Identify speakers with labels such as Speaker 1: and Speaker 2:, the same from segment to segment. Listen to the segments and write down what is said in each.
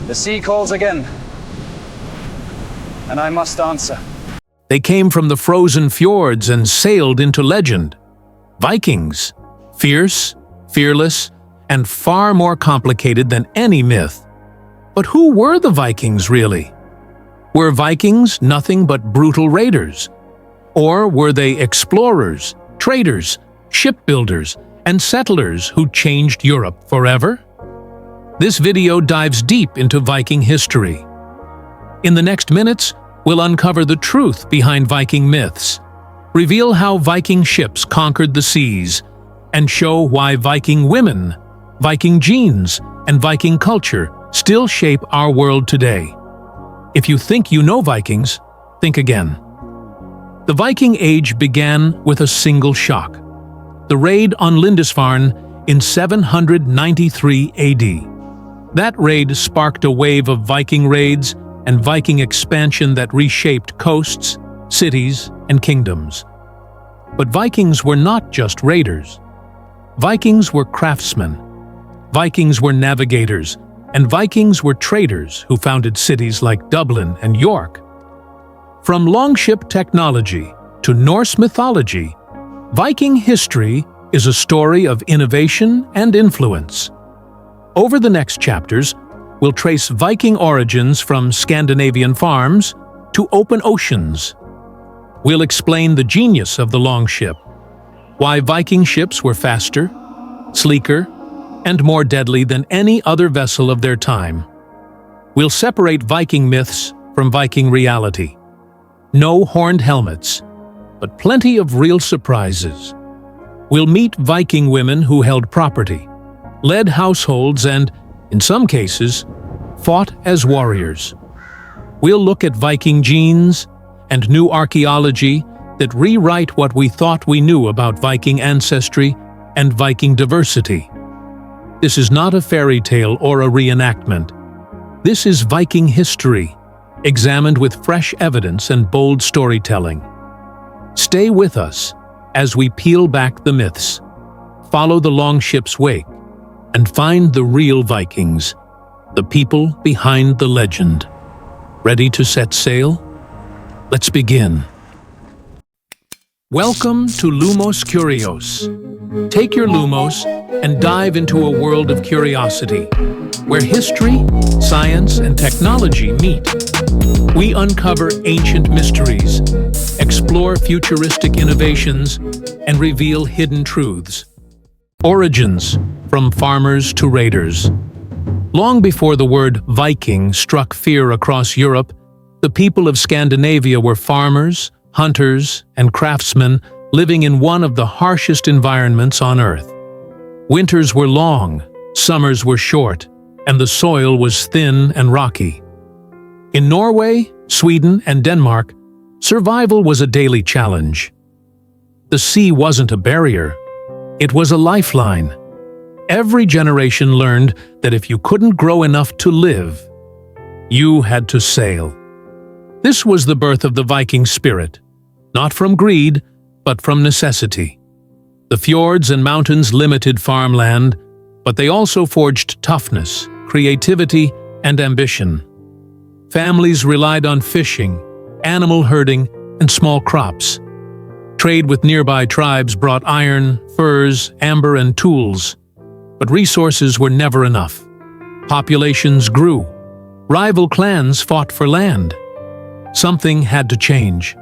Speaker 1: The sea calls again, and I must answer.
Speaker 2: They came from the frozen fjords and sailed into legend. Vikings, fierce, fearless, and far more complicated than any myth. But who were the Vikings really? Were Vikings nothing but brutal raiders? Or were they explorers, traders, shipbuilders, and settlers who changed Europe forever? This video dives deep into Viking history. In the next minutes, we'll uncover the truth behind Viking myths, reveal how Viking ships conquered the seas, and show why Viking women, Viking genes, and Viking culture still shape our world today. If you think you know Vikings, think again. The Viking Age began with a single shock: the raid on Lindisfarne in 793 AD. That raid sparked a wave of Viking raids and Viking expansion that reshaped coasts, cities, and kingdoms. But Vikings were not just raiders. Vikings were craftsmen. Vikings were navigators, and Vikings were traders who founded cities like Dublin and York. From Longship technology to Norse mythology, Viking history is a story of innovation and influence. Over the next chapters, we'll trace Viking origins from Scandinavian farms to open oceans. We'll explain the genius of the Longship, why Viking ships were faster, sleeker, and more deadly than any other vessel of their time. We'll separate Viking myths from Viking reality. No horned helmets, but plenty of real surprises. We'll meet Viking women who held property, led households, and, in some cases, fought as warriors. We'll look at Viking genes and new archaeology that rewrite what we thought we knew about Viking ancestry and Viking diversity. This is not a fairy tale or a reenactment. This is Viking history, examined with fresh evidence and bold storytelling. Stay with us as we peel back the myths, follow the Longship's wake, and find the real Vikings, the people behind the legend. Ready to set sail? Let's begin. Welcome to Lumos Curios. Take your Lumos and dive into a world of curiosity, where history, science, and technology meet. We uncover ancient mysteries, explore futuristic innovations, and reveal hidden truths. Origins, from farmers to raiders. Long before the word Viking struck fear across Europe, the people of Scandinavia were farmers, hunters, and craftsmen living in one of the harshest environments on Earth. Winters were long, summers were short, and the soil was thin and rocky. In Norway, Sweden, and Denmark, survival was a daily challenge. The sea wasn't a barrier, it was a lifeline. Every generation learned that if you couldn't grow enough to live, you had to sail. This was the birth of the Viking spirit, not from greed, but from necessity. The fjords and mountains limited farmland, but they also forged toughness, creativity, and ambition. Families relied on fishing, animal herding, and small crops. Trade with nearby tribes brought iron, furs, amber, and tools. But resources were never enough. Populations grew. Rival clans fought for land. Something had to change,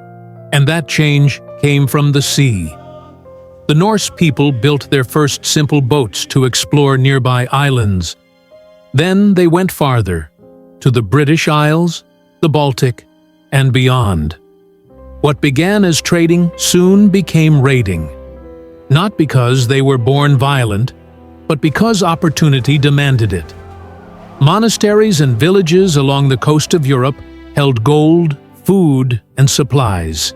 Speaker 2: and that change came from the sea. The Norse people built their first simple boats to explore nearby islands. Then they went farther, to the British Isles, the Baltic, and beyond. What began as trading soon became raiding. Not because they were born violent, but because opportunity demanded it. Monasteries and villages along the coast of Europe held gold, food, and supplies,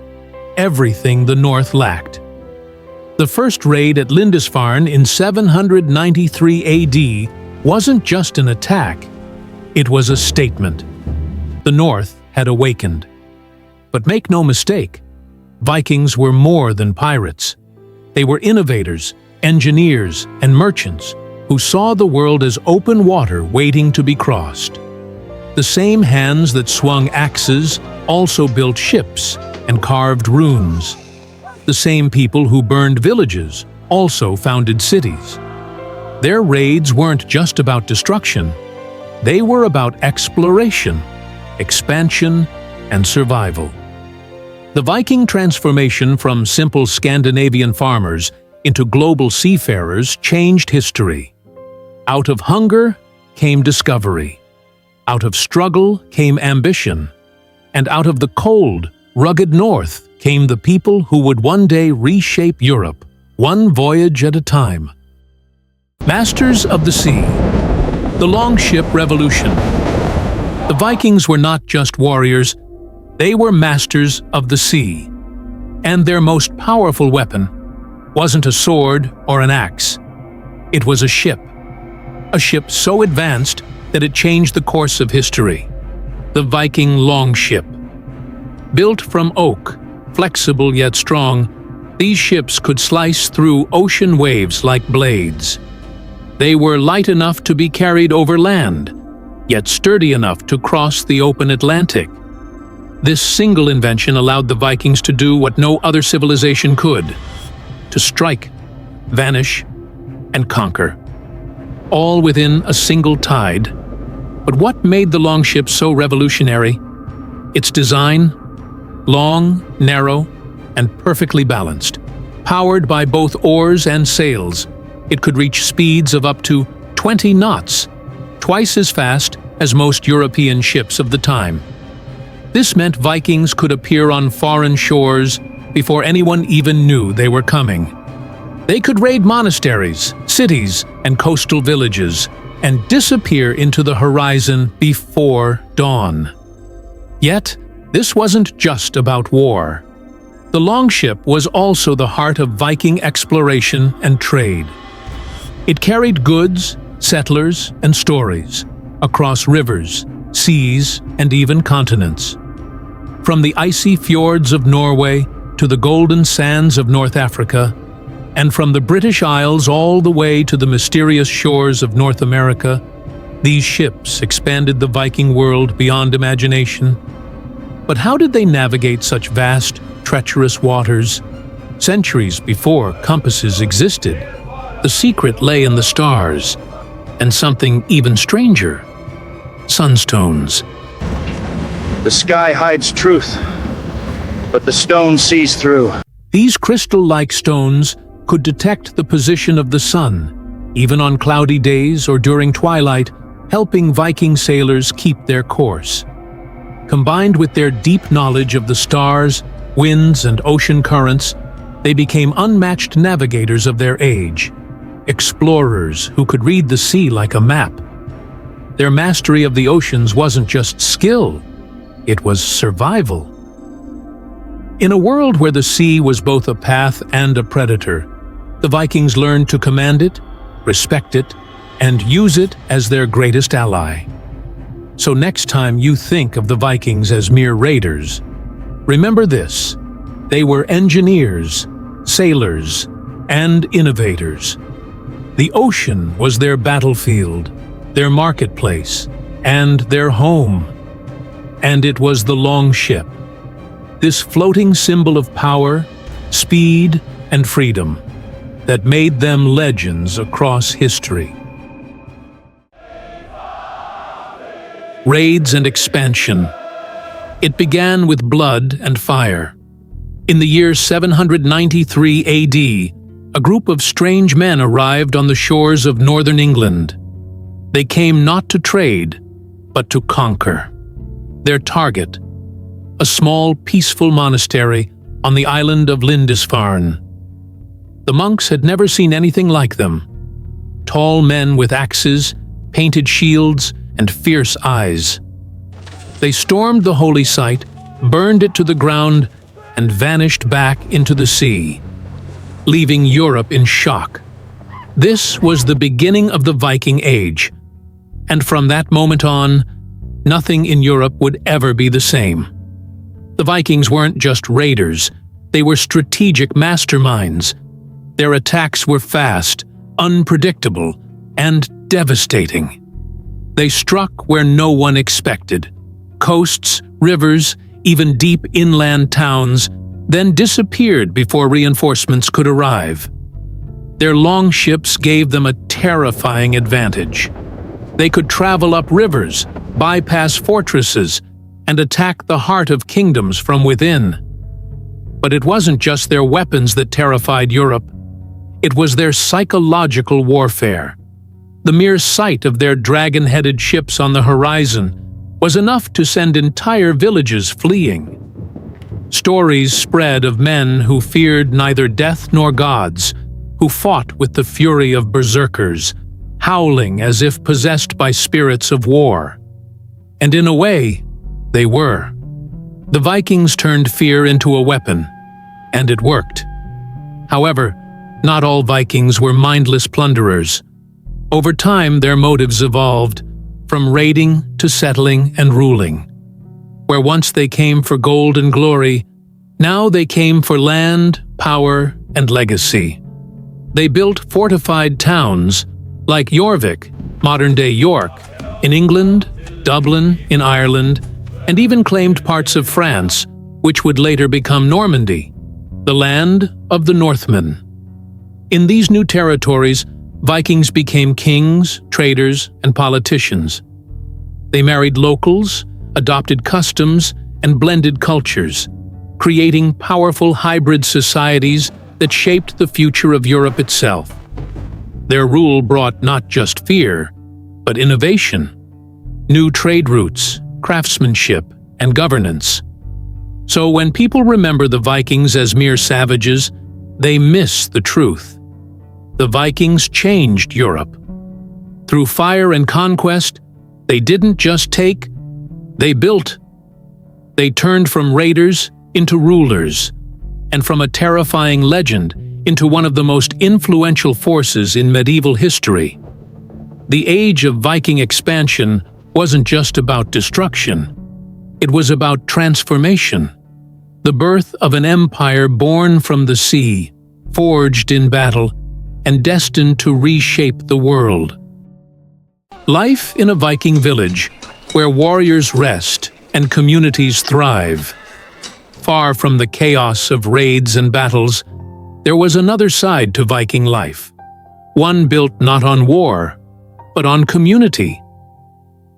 Speaker 2: everything the North lacked. The first raid at Lindisfarne in 793 AD wasn't just an attack, it was a statement. The North had awakened. But make no mistake, Vikings were more than pirates. They were innovators, engineers, and merchants who saw the world as open water waiting to be crossed. The same hands that swung axes also built ships and carved runes. The same people who burned villages also founded cities. Their raids weren't just about destruction. They were about exploration, expansion, and survival. The Viking transformation from simple Scandinavian farmers into global seafarers changed history. Out of hunger came discovery. Out of struggle came ambition. And out of the cold, rugged north came the people who would one day reshape Europe, one voyage at a time. Masters of the Sea. The Longship Revolution. The Vikings were not just warriors, they were masters of the sea. And their most powerful weapon wasn't a sword or an axe. It was a ship. A ship so advanced that it changed the course of history. The Viking Longship. Built from oak, flexible yet strong, these ships could slice through ocean waves like blades. They were light enough to be carried over land, yet sturdy enough to cross the open Atlantic. This single invention allowed the Vikings to do what no other civilization could: to strike, vanish, and conquer. All within a single tide. But what made the Longship so revolutionary? Its design: long, narrow, and perfectly balanced. Powered by both oars and sails, it could reach speeds of up to 20 knots, twice as fast as most European ships of the time. This meant Vikings could appear on foreign shores before anyone even knew they were coming. They could raid monasteries, cities, and coastal villages, and disappear into the horizon before dawn. Yet, this wasn't just about war. The Longship was also the heart of Viking exploration and trade. It carried goods, settlers, and stories across rivers, seas, and even continents. From the icy fjords of Norway to the golden sands of North Africa, and from the British Isles all the way to the mysterious shores of North America, these ships expanded the Viking world beyond imagination. But how did they navigate such vast, treacherous waters? Centuries before compasses existed, the secret lay in the stars, and something even stranger: sunstones.
Speaker 1: The sky hides truth, but the stone sees through.
Speaker 2: These crystal-like stones could detect the position of the sun, even on cloudy days or during twilight, helping Viking sailors keep their course. Combined with their deep knowledge of the stars, winds, and ocean currents, they became unmatched navigators of their age, explorers who could read the sea like a map. Their mastery of the oceans wasn't just skill, it was survival. In a world where the sea was both a path and a predator, the Vikings learned to command it, respect it, and use it as their greatest ally. So next time you think of the Vikings as mere raiders, remember this: they were engineers, sailors, and innovators. The ocean was their battlefield, their marketplace, and their home. And it was the Longship, this floating symbol of power, speed, and freedom, that made them legends across history. Raids and expansion. It began with blood and fire. In the year 793 AD, a group of strange men arrived on the shores of northern England. They came not to trade, but to conquer. Their target: a small, peaceful monastery on the island of Lindisfarne. The monks had never seen anything like them. Tall men with axes, painted shields, and fierce eyes. They stormed the holy site, burned it to the ground, and vanished back into the sea, leaving Europe in shock. This was the beginning of the Viking Age, and from that moment on, nothing in Europe would ever be the same. The Vikings weren't just raiders, they were strategic masterminds. Their attacks were fast, unpredictable, and devastating. They struck where no one expected. Coasts, rivers, even deep inland towns, then disappeared before reinforcements could arrive. Their longships gave them a terrifying advantage. They could travel up rivers, bypass fortresses, and attack the heart of kingdoms from within. But it wasn't just their weapons that terrified Europe. It was their psychological warfare. The mere sight of their dragon-headed ships on the horizon was enough to send entire villages fleeing. Stories spread of men who feared neither death nor gods, who fought with the fury of berserkers, howling as if possessed by spirits of war. And in a way, they were. The Vikings turned fear into a weapon, and it worked. However, not all Vikings were mindless plunderers. Over time, their motives evolved, from raiding to settling and ruling. Where once they came for gold and glory, now they came for land, power, and legacy. They built fortified towns, like Jorvik, modern-day York, in England, Dublin, in Ireland, and even claimed parts of France, which would later become Normandy, the land of the Northmen. In these new territories, Vikings became kings, traders, and politicians. They married locals, adopted customs, and blended cultures, creating powerful hybrid societies that shaped the future of Europe itself. Their rule brought not just fear, but innovation, new trade routes, craftsmanship, and governance. So when people remember the Vikings as mere savages, they miss the truth. The Vikings changed Europe. Through fire and conquest, they didn't just take, they built. They turned from raiders into rulers, and from a terrifying legend into one of the most influential forces in medieval history. The age of Viking expansion wasn't just about destruction. It was about transformation. The birth of an empire born from the sea, forged in battle, and destined to reshape the world. Life in a Viking village, where warriors rest and communities thrive. Far from the chaos of raids and battles, there was another side to Viking life. One built not on war, but on community.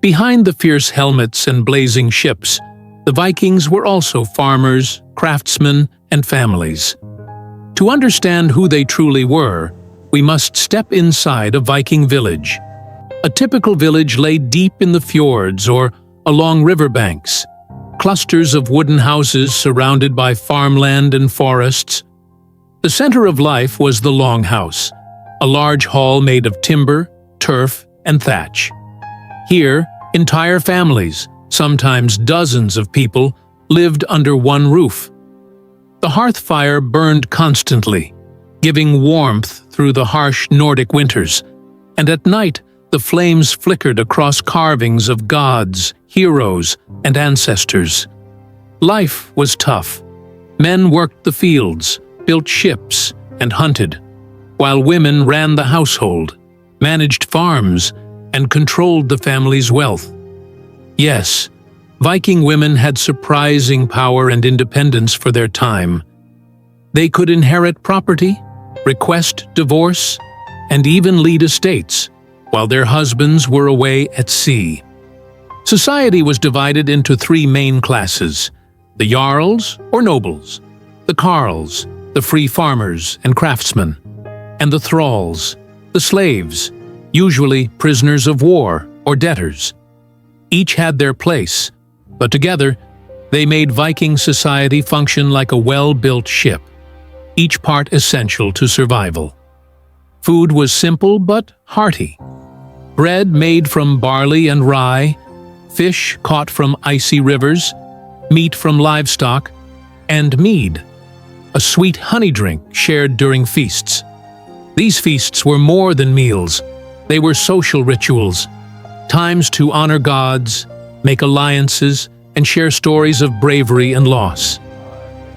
Speaker 2: Behind the fierce helmets and blazing ships, the Vikings were also farmers, craftsmen, and families. To understand who they truly were, we must step inside a Viking village. A typical village lay deep in the fjords or along riverbanks. Clusters of wooden houses surrounded by farmland and forests. The center of life was the longhouse, a large hall made of timber, turf, and thatch. Here, entire families, sometimes dozens of people, lived under one roof. The hearth fire burned constantly, giving warmth through the harsh Nordic winters, and at night the flames flickered across carvings of gods, heroes, and ancestors. Life was tough. Men worked the fields, built ships, and hunted, while women ran the household, managed farms, and controlled the family's wealth. Yes, Viking women had surprising power and independence for their time. They could inherit property, request divorce, and even lead estates, while their husbands were away at sea. Society was divided into three main classes: the jarls, or nobles, the carls, the free farmers and craftsmen, and the thralls, the slaves, usually prisoners of war or debtors. Each had their place, but together they made Viking society function like a well-built ship, each part essential to survival. Food was simple but hearty. Bread made from barley and rye, fish caught from icy rivers, meat from livestock, and mead, a sweet honey drink shared during feasts. These feasts were more than meals. They were social rituals, times to honor gods, make alliances, and share stories of bravery and loss.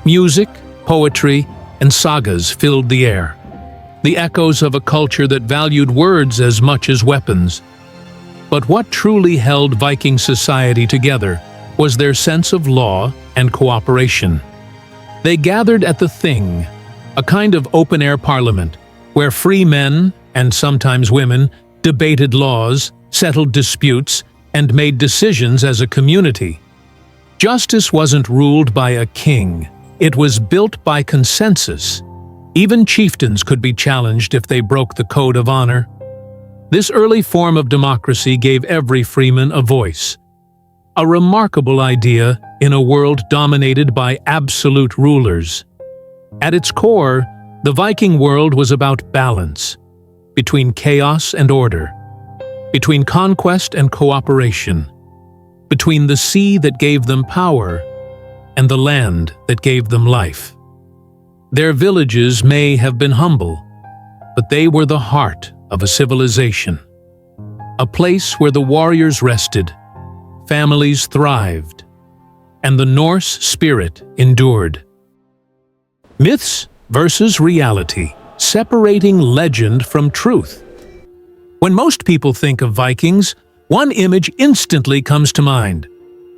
Speaker 2: Music, poetry, and sagas filled the air, the echoes of a culture that valued words as much as weapons. But what truly held Viking society together was their sense of law and cooperation. They gathered at the Thing, a kind of open-air parliament, where free men, and sometimes women, debated laws, settled disputes, and made decisions as a community. Justice wasn't ruled by a king. It was built by consensus. Even chieftains could be challenged if they broke the code of honor. This early form of democracy gave every freeman a voice. A remarkable idea in a world dominated by absolute rulers. At its core, the Viking world was about balance, between chaos and order, between conquest and cooperation, between the sea that gave them power and the land that gave them life. Their villages may have been humble, but they were the heart of a civilization, a place where the warriors rested, families thrived, and the Norse spirit endured. Myths versus reality, separating legend from truth. When most people think of Vikings, one image instantly comes to mind.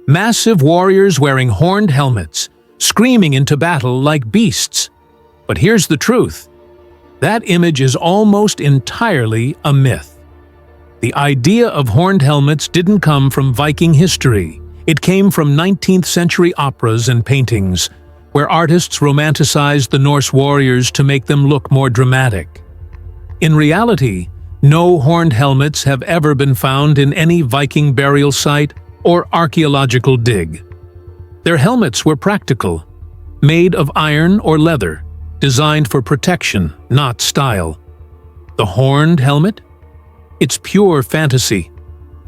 Speaker 2: Massive warriors wearing horned helmets, screaming into battle like beasts. But here's the truth. That image is almost entirely a myth. The idea of horned helmets didn't come from Viking history. It came from 19th century operas and paintings, where artists romanticized the Norse warriors to make them look more dramatic. In reality, no horned helmets have ever been found in any Viking burial site or archaeological dig. Their helmets were practical, made of iron or leather, designed for protection, not style. The horned helmet? It's pure fantasy,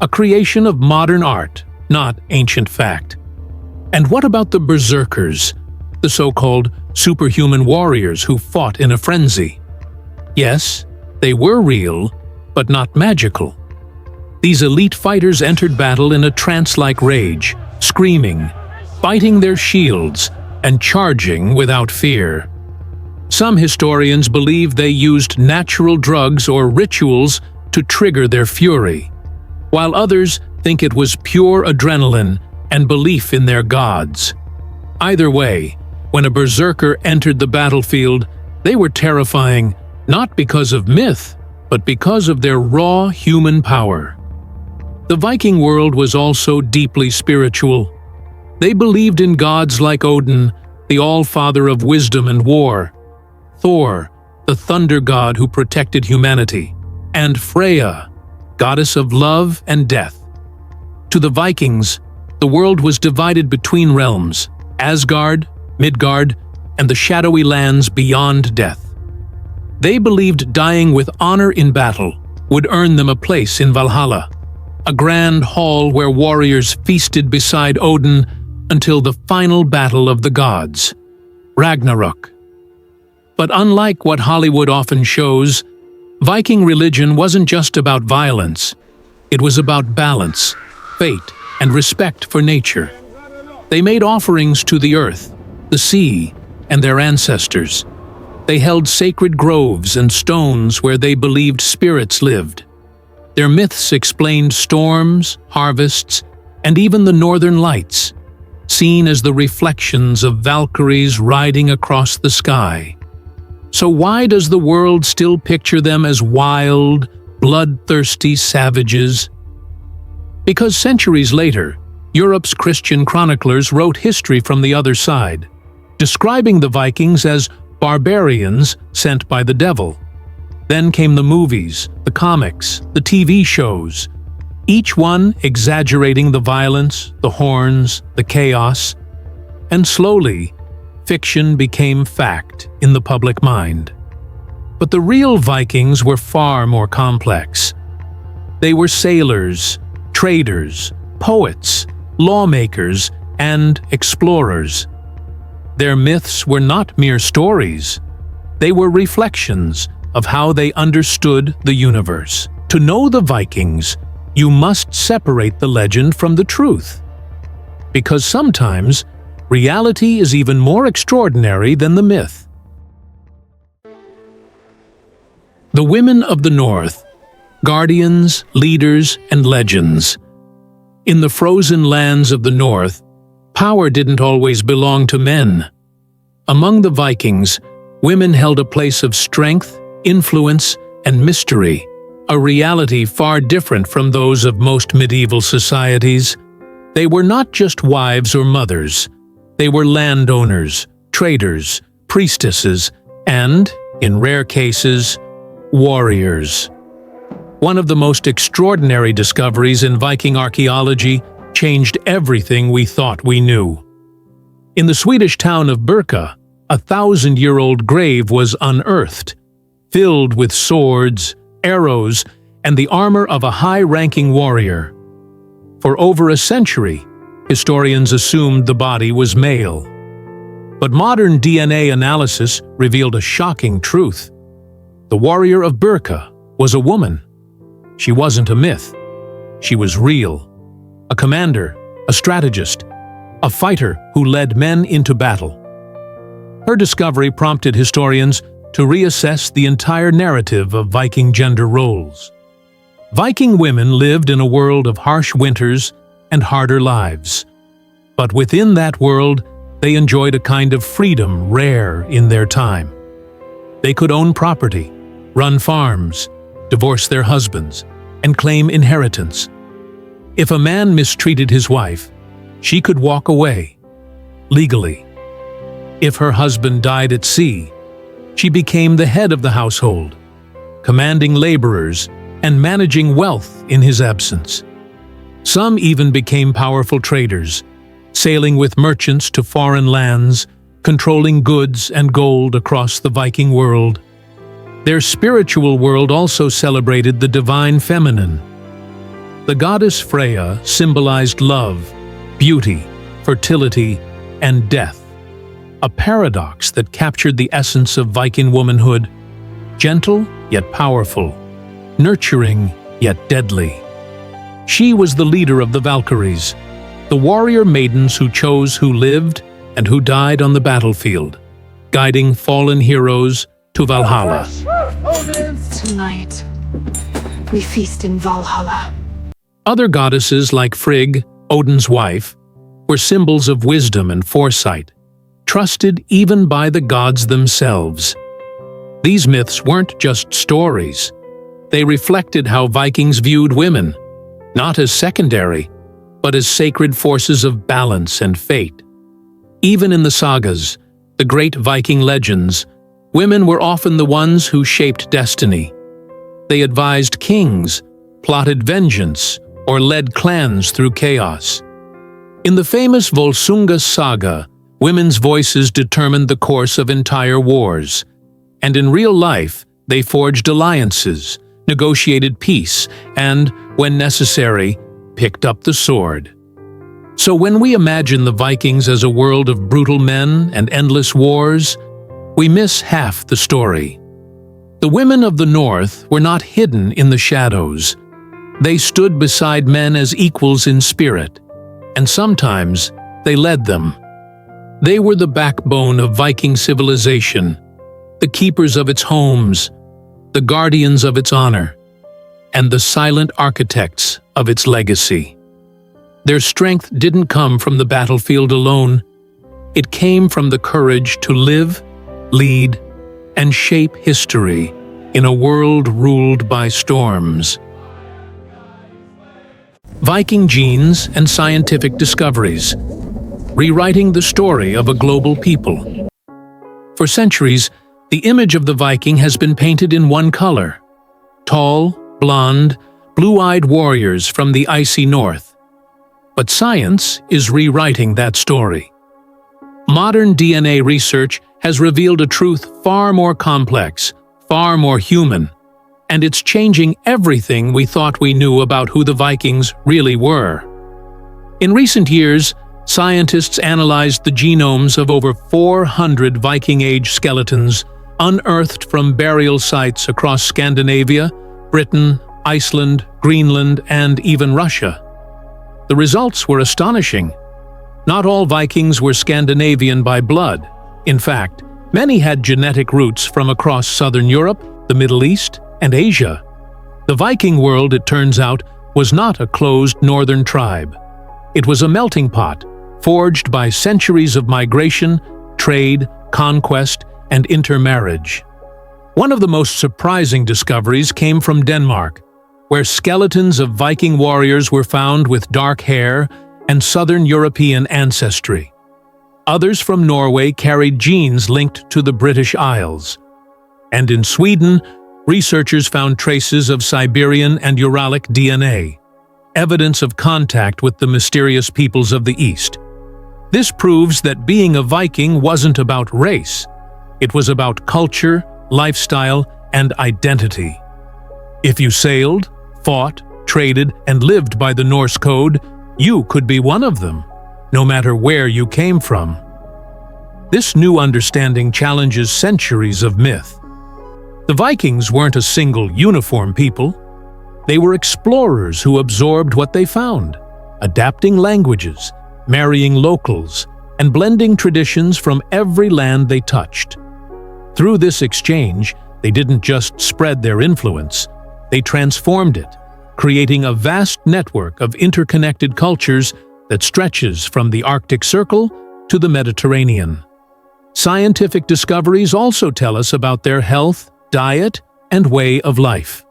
Speaker 2: a creation of modern art, not ancient fact. And what about the berserkers, the so-called superhuman warriors who fought in a frenzy? Yes, they were real, but not magical. These elite fighters entered battle in a trance-like rage, screaming, biting their shields, and charging without fear. Some historians believe they used natural drugs or rituals to trigger their fury, while others think it was pure adrenaline and belief in their gods. Either way, when a berserker entered the battlefield, they were terrifying not because of myth, but because of their raw human power. The Viking world was also deeply spiritual. They believed in gods like Odin, the all-father of wisdom and war, Thor, the thunder god who protected humanity, and Freya, goddess of love and death. To the Vikings, the world was divided between realms, Asgard, Midgard, and the shadowy lands beyond death. They believed dying with honor in battle would earn them a place in Valhalla, a grand hall where warriors feasted beside Odin until the final battle of the gods, Ragnarok. But unlike what Hollywood often shows, Viking religion wasn't just about violence. It was about balance, fate, and respect for nature. They made offerings to the earth, the sea, and their ancestors. They held sacred groves and stones where they believed spirits lived. Their myths explained storms, harvests, and even the northern lights, seen as the reflections of Valkyries riding across the sky. So why does the world still picture them as wild, bloodthirsty savages? Because centuries later, Europe's Christian chroniclers wrote history from the other side, describing the Vikings as barbarians sent by the devil. Then came the movies, the comics, the TV shows, each one exaggerating the violence, the horns, the chaos, and slowly, fiction became fact in the public mind. But the real Vikings were far more complex. They were sailors, traders, poets, lawmakers, and explorers. Their myths were not mere stories. They were reflections of how they understood the universe. To know the Vikings, you must separate the legend from the truth. Because sometimes, reality is even more extraordinary than the myth. The women of the North, guardians, leaders, and legends. In the frozen lands of the north, power didn't always belong to men. Among the Vikings, women held a place of strength, influence, and mystery, a reality far different from those of most medieval societies. They were not just wives or mothers. They were landowners, traders, priestesses, and, in rare cases, warriors. One of the most extraordinary discoveries in Viking archaeology changed everything we thought we knew. In the Swedish town of Birka, a 1,000-year-old grave was unearthed, filled with swords, arrows, and the armor of a high-ranking warrior. For over a century, historians assumed the body was male. But modern DNA analysis revealed a shocking truth. The warrior of Birka was a woman. She wasn't a myth. She was real. A commander, a strategist, a fighter who led men into battle. Her discovery prompted historians to reassess the entire narrative of Viking gender roles. Viking women lived in a world of harsh winters and harder lives. But within that world, they enjoyed a kind of freedom rare in their time. They could own property, run farms, divorce their husbands, and claim inheritance. If a man mistreated his wife, she could walk away, legally. If her husband died at sea, she became the head of the household, commanding laborers and managing wealth in his absence. Some even became powerful traders, sailing with merchants to foreign lands, controlling goods and gold across the Viking world. Their spiritual world also celebrated the divine feminine. The goddess Freya symbolized love, beauty, fertility, and death, a paradox that captured the essence of Viking womanhood: gentle yet powerful, nurturing yet deadly. She was the leader of the Valkyries, the warrior maidens who chose who lived and who died on the battlefield, guiding fallen heroes to Valhalla.
Speaker 3: Tonight, we feast in Valhalla.
Speaker 2: Other goddesses like Frigg, Odin's wife, were symbols of wisdom and foresight, trusted even by the gods themselves. These myths weren't just stories. They reflected how Vikings viewed women, not as secondary, but as sacred forces of balance and fate. Even in the sagas, the great Viking legends, women were often the ones who shaped destiny. They advised kings, plotted vengeance, or led clans through chaos. In the famous Volsunga saga, women's voices determined the course of entire wars, and in real life, they forged alliances, negotiated peace, and, when necessary, picked up the sword. So when we imagine the Vikings as a world of brutal men and endless wars, we miss half the story. The women of the North were not hidden in the shadows. They stood beside men as equals in spirit, and sometimes they led them. They were the backbone of Viking civilization, the keepers of its homes, the guardians of its honor, and the silent architects of its legacy. Their strength didn't come from the battlefield alone. It came from the courage to live, lead, and shape history in a world ruled by storms. Viking genes and scientific discoveries, rewriting the story of a global people. For centuries, the image of the Viking has been painted in one color: tall, blonde, blue-eyed warriors from the icy north. But science is rewriting that story. Modern DNA research has revealed a truth far more complex, far more human, and it's changing everything we thought we knew about who the Vikings really were. In recent years, scientists analyzed the genomes of over 400 Viking Age skeletons unearthed from burial sites across Scandinavia, Britain, Iceland, Greenland, and even Russia. The results were astonishing. Not all Vikings were Scandinavian by blood. In fact, many had genetic roots from across southern Europe, the Middle East, and Asia. The Viking world, it turns out, was not a closed northern tribe. It was a melting pot, forged by centuries of migration, trade, conquest, and intermarriage. One of the most surprising discoveries came from Denmark, where skeletons of Viking warriors were found with dark hair and Southern European ancestry. Others from Norway carried genes linked to the British Isles. And in Sweden, researchers found traces of Siberian and Uralic DNA, evidence of contact with the mysterious peoples of the East. This proves that being a Viking wasn't about race. It was about culture, lifestyle, and identity. If you sailed, fought, traded, and lived by the Norse code, you could be one of them, no matter where you came from. This new understanding challenges centuries of myth. The Vikings weren't a single, uniform people. They were explorers who absorbed what they found, adapting languages, marrying locals, and blending traditions from every land they touched. Through this exchange, they didn't just spread their influence, they transformed it, creating a vast network of interconnected cultures that stretches from the Arctic Circle to the Mediterranean. Scientific discoveries also tell us about their health, diet, and way of life.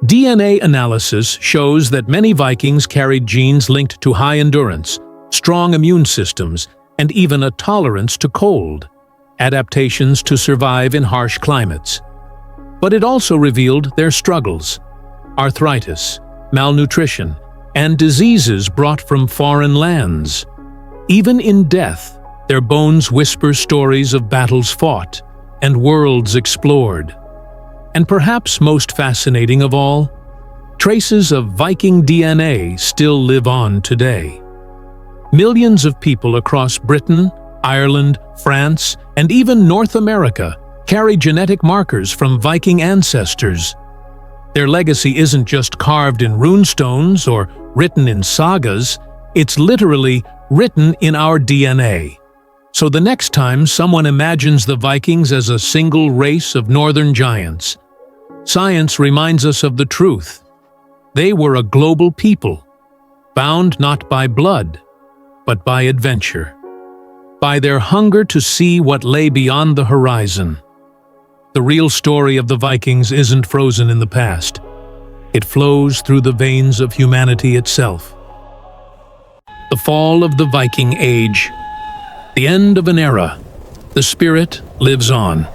Speaker 2: DNA analysis shows that many Vikings carried genes linked to high endurance, strong immune systems, and even a tolerance to cold, adaptations to survive in harsh climates. But it also revealed their struggles: arthritis, malnutrition, and diseases brought from foreign lands. Even in death, their bones whisper stories of battles fought and worlds explored. And perhaps most fascinating of all, traces of Viking DNA still live on today. Millions of people across Britain, Ireland, France, and even North America carry genetic markers from Viking ancestors. Their legacy isn't just carved in runestones or written in sagas, it's literally written in our DNA. So the next time someone imagines the Vikings as a single race of northern giants, science reminds us of the truth. They were a global people, bound not by blood, but by adventure, by their hunger to see what lay beyond the horizon. The real story of the Vikings isn't frozen in the past. It flows through the veins of humanity itself. The fall of the Viking Age. The end of an era. The spirit lives on.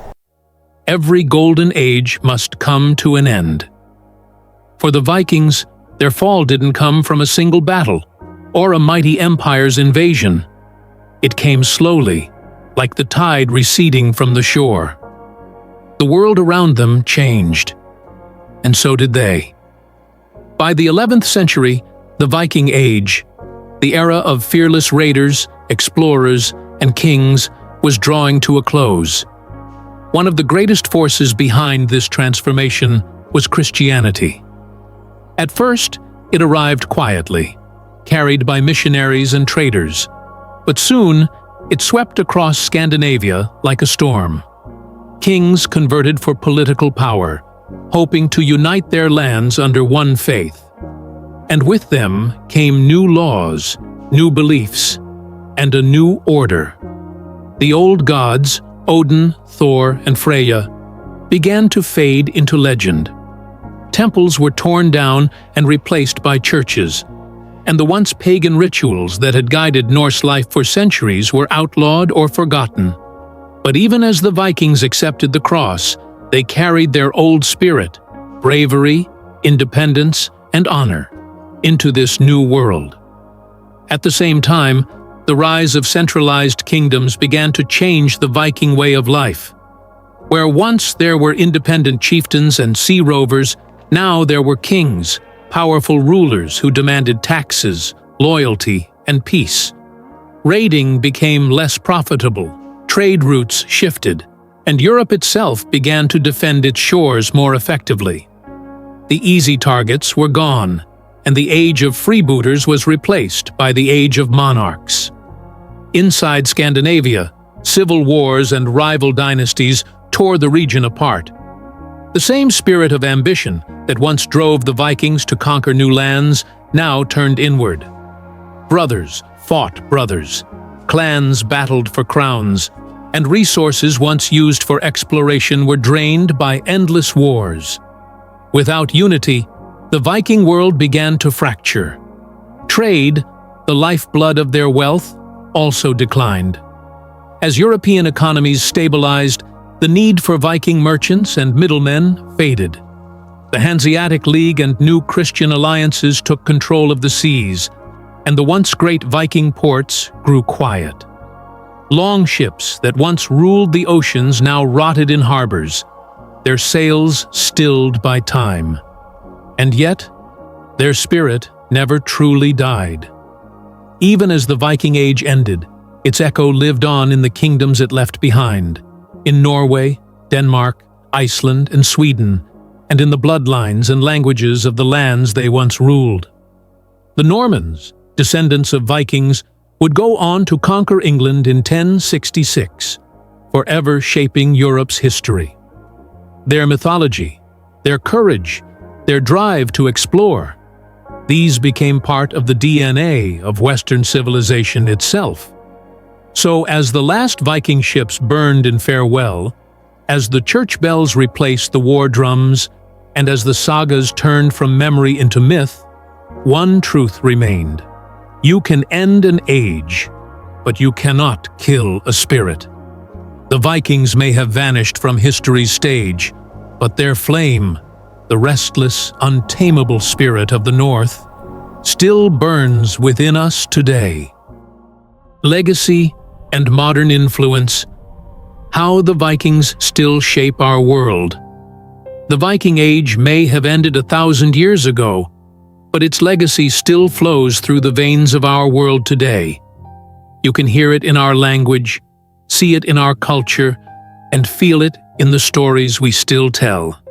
Speaker 2: Every golden age must come to an end. For the Vikings, their fall didn't come from a single battle or a mighty empire's invasion. It came slowly, like the tide receding from the shore. The world around them changed, and so did they. By the 11th century, the Viking Age, the era of fearless raiders, explorers, and kings, was drawing to a close. One of the greatest forces behind this transformation was Christianity. At first, it arrived quietly, carried by missionaries and traders, but soon it swept across Scandinavia like a storm. Kings converted for political power, hoping to unite their lands under one faith. And with them came new laws, new beliefs, and a new order. The old gods, Odin, Thor, and Freya, began to fade into legend. Temples were torn down and replaced by churches, and the once pagan rituals that had guided Norse life for centuries were outlawed or forgotten. But even as the Vikings accepted the cross, they carried their old spirit, bravery, independence, and honor, into this new world. At the same time, the rise of centralized kingdoms began to change the Viking way of life. Where once there were independent chieftains and sea rovers, now there were kings, powerful rulers who demanded taxes, loyalty, and peace. Raiding became less profitable, trade routes shifted, and Europe itself began to defend its shores more effectively. The easy targets were gone, and the age of freebooters was replaced by the age of monarchs. Inside Scandinavia, civil wars and rival dynasties tore the region apart. The same spirit of ambition that once drove the Vikings to conquer new lands now turned inward. Brothers fought brothers, clans battled for crowns, and resources once used for exploration were drained by endless wars. Without unity, the Viking world began to fracture. Trade, the lifeblood of their wealth, also declined. As European economies stabilized, the need for Viking merchants and middlemen faded. The Hanseatic League and new Christian alliances took control of the seas, and the once great Viking ports grew quiet. Longships that once ruled the oceans now rotted in harbors, their sails stilled by time. And yet, their spirit never truly died. Even as the Viking Age ended, its echo lived on in the kingdoms it left behind, in Norway, Denmark, Iceland, and Sweden, and in the bloodlines and languages of the lands they once ruled. The Normans, descendants of Vikings, would go on to conquer England in 1066, forever shaping Europe's history. Their mythology, their courage, their drive to explore, these became part of the DNA of Western civilization itself. So as the last Viking ships burned in farewell, as the church bells replaced the war drums, and as the sagas turned from memory into myth, one truth remained. You can end an age, but you cannot kill a spirit. The Vikings may have vanished from history's stage, but their flame, the restless, untamable spirit of the North, still burns within us today. Legacy and modern influence, how the Vikings still shape our world. The Viking Age may have ended 1,000 years ago, but its legacy still flows through the veins of our world today. You can hear it in our language, see it in our culture, and feel it in the stories we still tell.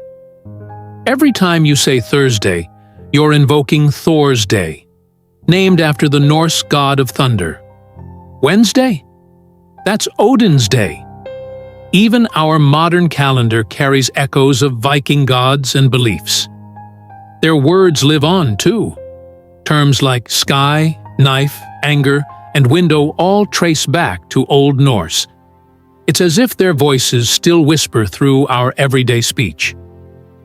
Speaker 2: Every time you say Thursday, you're invoking Thor's Day, named after the Norse god of thunder. Wednesday? That's Odin's Day. Even our modern calendar carries echoes of Viking gods and beliefs. Their words live on, too. Terms like sky, knife, anger, and window all trace back to Old Norse. It's as if their voices still whisper through our everyday speech.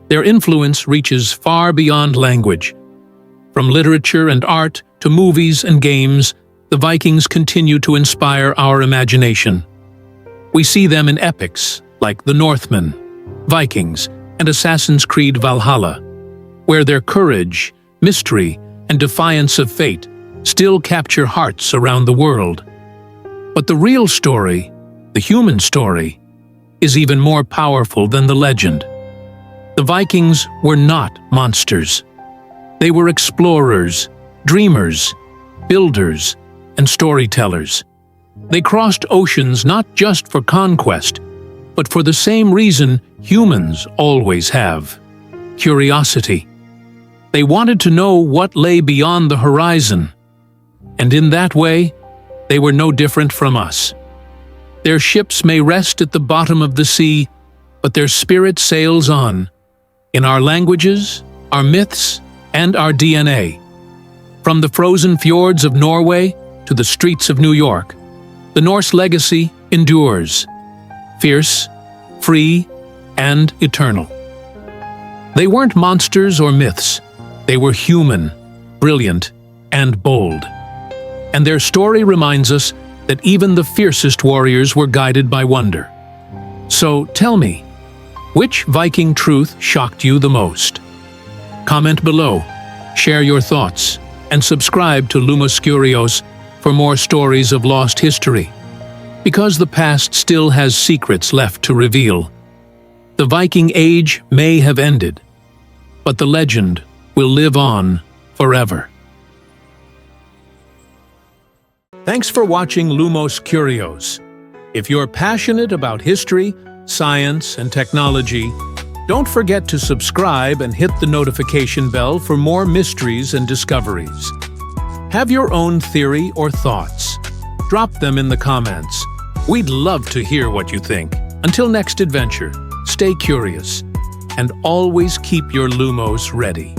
Speaker 2: Their influence reaches far beyond language. From literature and art to movies and games, the Vikings continue to inspire our imagination. We see them in epics like The Northmen, Vikings, and Assassin's Creed Valhalla, where their courage, mystery, and defiance of fate still capture hearts around the world. But the real story, the human story, is even more powerful than the legend. The Vikings were not monsters. They were explorers, dreamers, builders, and storytellers. They crossed oceans not just for conquest, but for the same reason humans always have: curiosity. They wanted to know what lay beyond the horizon, and in that way, they were no different from us. Their ships may rest at the bottom of the sea, but their spirit sails on, in our languages, our myths, and our DNA. From the frozen fjords of Norway to the streets of New York, the Norse legacy endures, fierce, free, and eternal. They weren't monsters or myths. They were human, brilliant, and bold. And their story reminds us that even the fiercest warriors were guided by wonder. So tell me, which Viking truth shocked you the most? Comment below, share your thoughts, and subscribe to Lumos Curios for more stories of lost history. Because the past still has secrets left to reveal. The Viking Age may have ended, but the legend will live on forever. Thanks for watching Lumos Curios. If you're passionate about history, science, and technology, don't forget to subscribe and hit the notification bell for more mysteries and discoveries. Have your own theory or thoughts? Drop them in the comments. We'd love to hear what you think. Until next adventure, stay curious. and always keep your lumos ready.